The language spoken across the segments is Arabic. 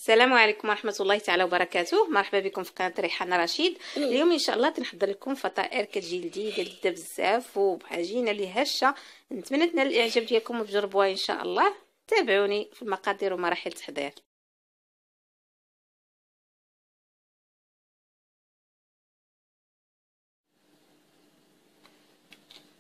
السلام عليكم ورحمة الله تعالى وبركاته. مرحبا بكم في قناة ريحان رشيد. اليوم ان شاء الله تنحضر لكم فطائر كتجي لذيذة بزاف وبعجينة اللي هشة. نتمنى تنال الاعجاب ديالكم وتجربوها ان شاء الله. تابعوني في المقادير ومراحل التحضير.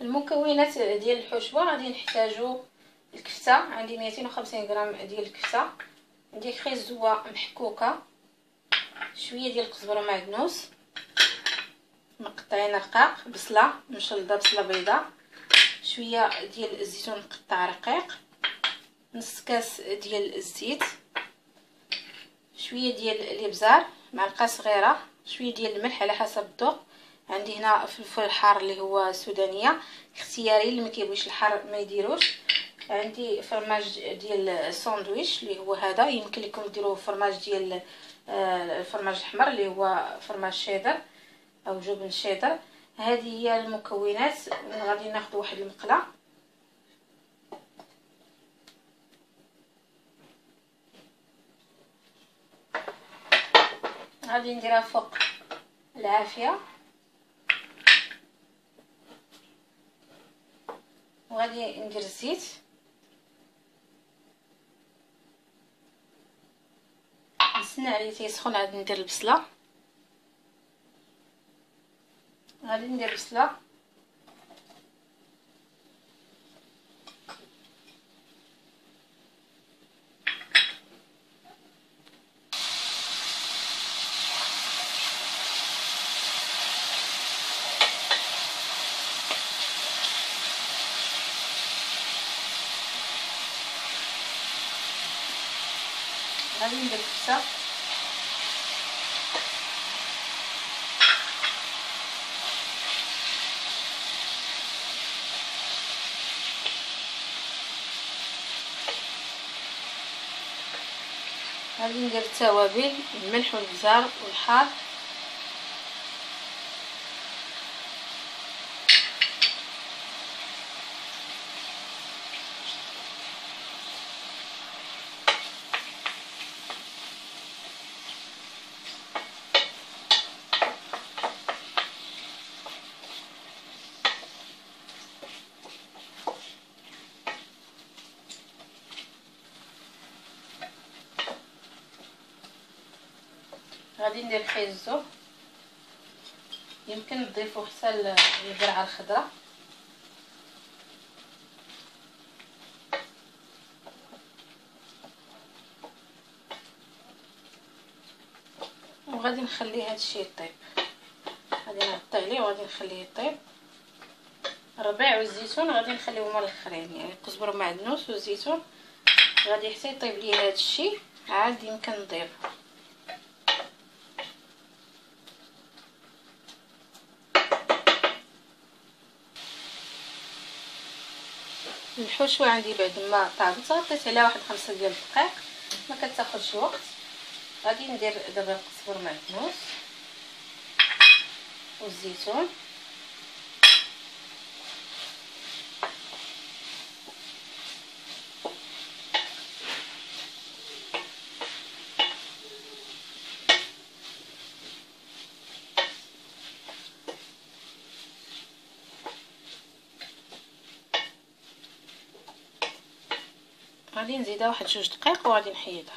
المكونات ديال الحشوه غادي نحتاجو الكفته. عندي 250 غرام ديال الكفته، عندي خيزوه محكوكه، شويه ديال القزبر ومعدنوس مقطعين رقاق، بصله مشلضه بصله بيضاء، شويه ديال الزيتون مقطع رقيق، نص كاس ديال الزيت، شويه ديال الابزار معلقه صغيره، شويه ديال الملح على حسب الذوق. عندي هنا فلفل حار اللي هو سودانيه اختياري، اللي ما كيبغيش الحار ما يديروش. عندي فرماج ديال الساندويتش اللي هو هذا، يمكن لكم ديروه فرماج ديال الفرماج الاحمر اللي هو فرماج شيدر او جبن شيدر. هذه هي المكونات. غادي ناخذ واحد المقله، غادي نديرها فوق العافيه، وغادي ندير الزيت، نستنى عليه تيسخن. عاد ندير البصله، غادي ندير البصله، غادي ندير الكبسه، غادي ندير التوابل، الملح والبزار والحار، غادي ندير الخيزو، يمكن تضيفوا حتى القرعه الخضراء، وغادي نخلي هذا الشيء يطيب. غادي نغطي عليه وغادي نخليه يطيب. الربيع والزيتون غادي نخليهم الاخرين، يعني القزبر ومعدنوس والزيتون غادي حتى يطيب لي هذا الشيء، عاد يمكن نضيف الحشوه. عندي بعد ما طابت غطيت عليها واحد 5 ديال الدقائق، ما كتاخذش وقت. غادي ندير دابا القزبر معدنوس والزيتون، غادي نزيدها واحد 2 دقائق وغادي نحيدها.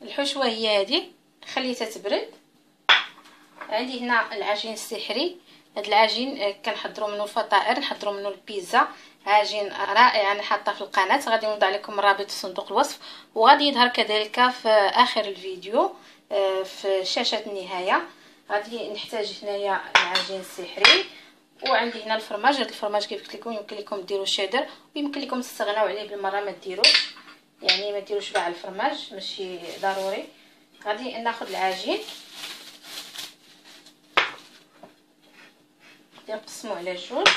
الحشوه هي هذه، خليتها تبرد. عندي هنا العجين السحري. هذا العجين كنحضروا منه الفطائر، نحضروا منه البيتزا. عجين رائع، انا حاطه في القناه، غادي نوضع لكم الرابط في صندوق الوصف، وغادي يظهر كذلك في اخر الفيديو في شاشه النهايه. غادي نحتاج هنايا العجين السحري، وعندي هنا الفرماج. هذا الفرماج كيف قلت لكم يمكن لكم ديروا شيدر، ويمكن لكم تستغناو عليه بالمره ما ديروش، يعني ما ديروش كاع الفرماج، ماشي ضروري. غادي ناخذ العجين نقسمو على جوج،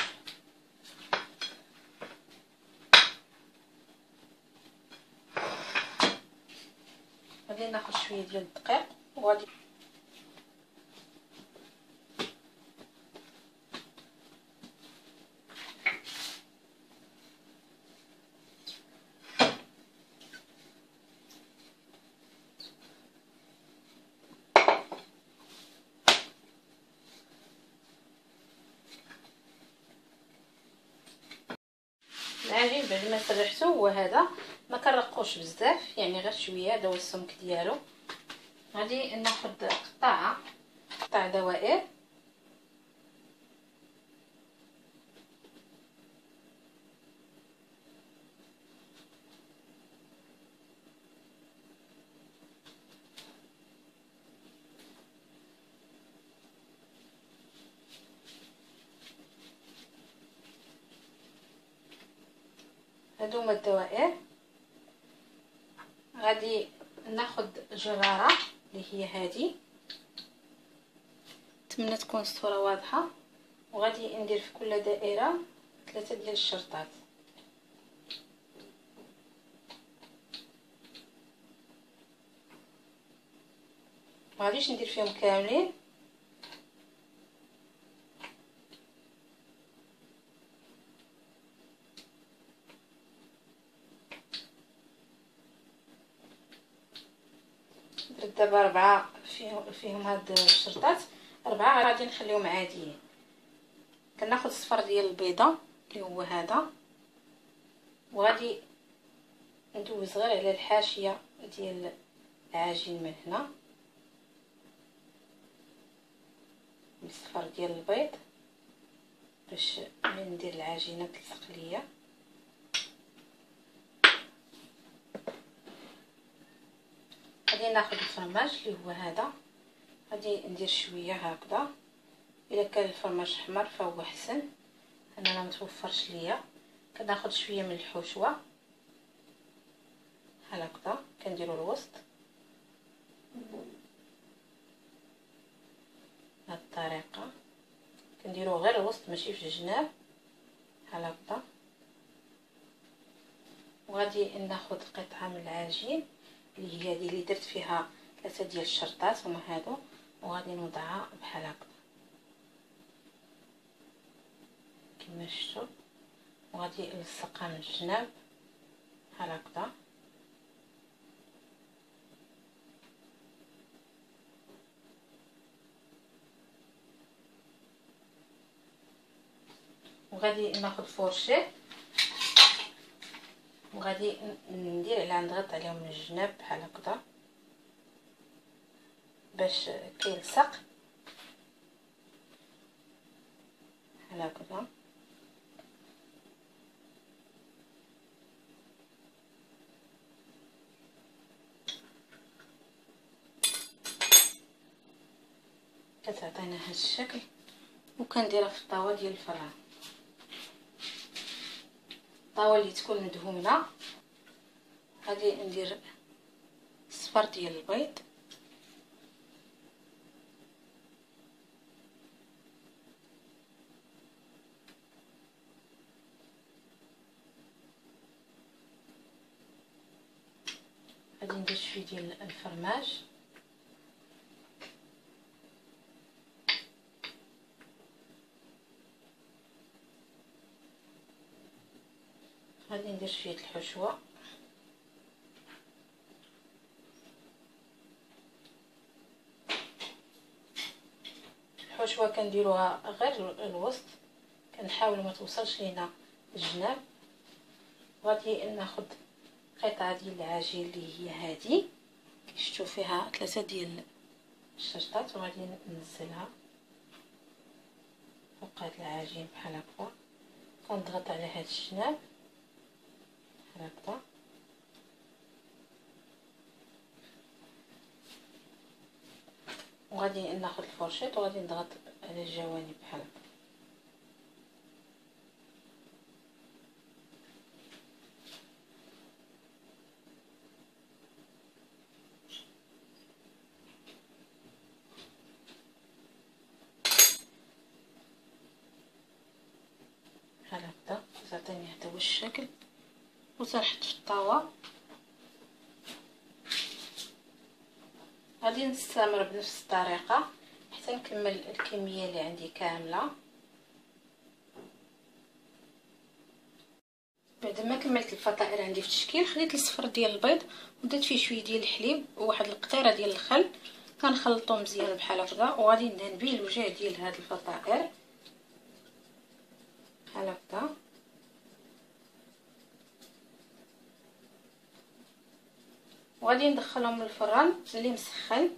غادي ناخذ شويه ديال الدقيق وغادي بعد ما سرحته هو هذا، ما كنرقوش بزاف يعني غير شويه، هذا هو السمك ديالو. غادي ناخذ قطع دوائر هادو هما الدوائر. غادي ناخذ جراره اللي هي هذه، نتمنى تكون الصوره واضحه. وغادي ندير في كل دائره 3 ديال الشرطات. ما غاديش ندير فيهم كاملين، درت دابا 4 فيهم هاد الشرطات، 4 غادي نخليهم عاديين. كناخذ الصفر ديال البيضه اللي هو هذا، وغادي ندوز غير على الحاشيه ديال العجين من هنا بالصفر ديال البيض باش ملي ندير العجينه تلصق ليا. غادي ناخذ الفرماج اللي هو هذا، غادي ندير شويه هكذا. الا كان الفرماج احمر فهو احسن، انا متوفرش ليا. كناخذ شويه من الحشوه هكذا، كنديروا الوسط بهذه الطريقه. كنديروا غير الوسط ماشي في الجناب هكذا. وغادي ناخذ قطعه من العجين اللي هي هذه اللي درت فيها 3 ديال الشرطات هما هادو، وغادي نوضعها بحال هكا كما شفتوا. وغادي نلصقها من الجناب بحال هكذا. وغادي ناخذ فورشي وغادي ندير عليها، نضغط عليهم من الجناب بحال هكذا باش كيلصق بحال هكذا. كتعطينا هذا الشكل. وكنديرها في الطاوه ديال الفران، الطاوه اللي تكون مدهونه. غادي ندير الصفر ديال البيض غادي ندير شويه ديال الفرماج، غادي ندير شويه الحشوه، الحشوه كنديروها غير الوسط، كنحاول ما توصلش لينا الجناب. غادي ناخذ قطعه ديال العجين اللي هي هذه شفتوا فيها 3 ديال الشرطات، وغادي ننزلها فوق هذا العجين بحال هكا. كنضغط على هذا الجناب بحال هكا، وغادي ناخذ الفرشيط وغادي نضغط على الجوانب بحال هكا. بحال هكا تعطيني هذا هو الشكل. وتنحط في الطاوه. غادي نستمر بنفس الطريقه حتى نكمل الكميه اللي عندي كامله. بعد ما كملت الفطائر عندي في التشكيل، خديت الصفر ديال البيض ودرت فيه شويه ديال الحليب وواحد القطيره ديال الخل، كنخلطو مزيان بحال هكذا. وغادي ندهن به الوجه ديال هاد الفطائر بحال هكذا. وغادي ندخلهم للفران اللي مسخن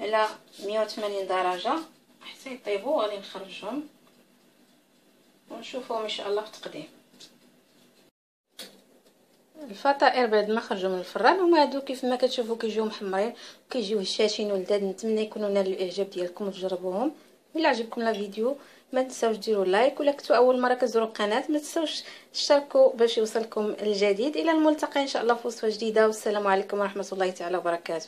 على 180 درجه حتى يطيبوا. غادي نخرجهم ونشوفهم ان شاء الله في التقديم. الفطائر بعد ما خرجوا من الفران هما هادو كيف ما كتشوفوا كيجيو محمرين وكيجيو هشاشين ولذاذ. نتمنى يكونوا نالوا الاعجاب ديالكم وتجربوهم. الا عجبكم لا فيديو ما تنساوش ديروا لايك، ولا كنتوا اول مره كتزوروا القناه ما تنساوش تشتركوا باش يوصلكم الجديد. الى الملتقى ان شاء الله في وصفه جديده، والسلام عليكم ورحمه الله تعالى وبركاته.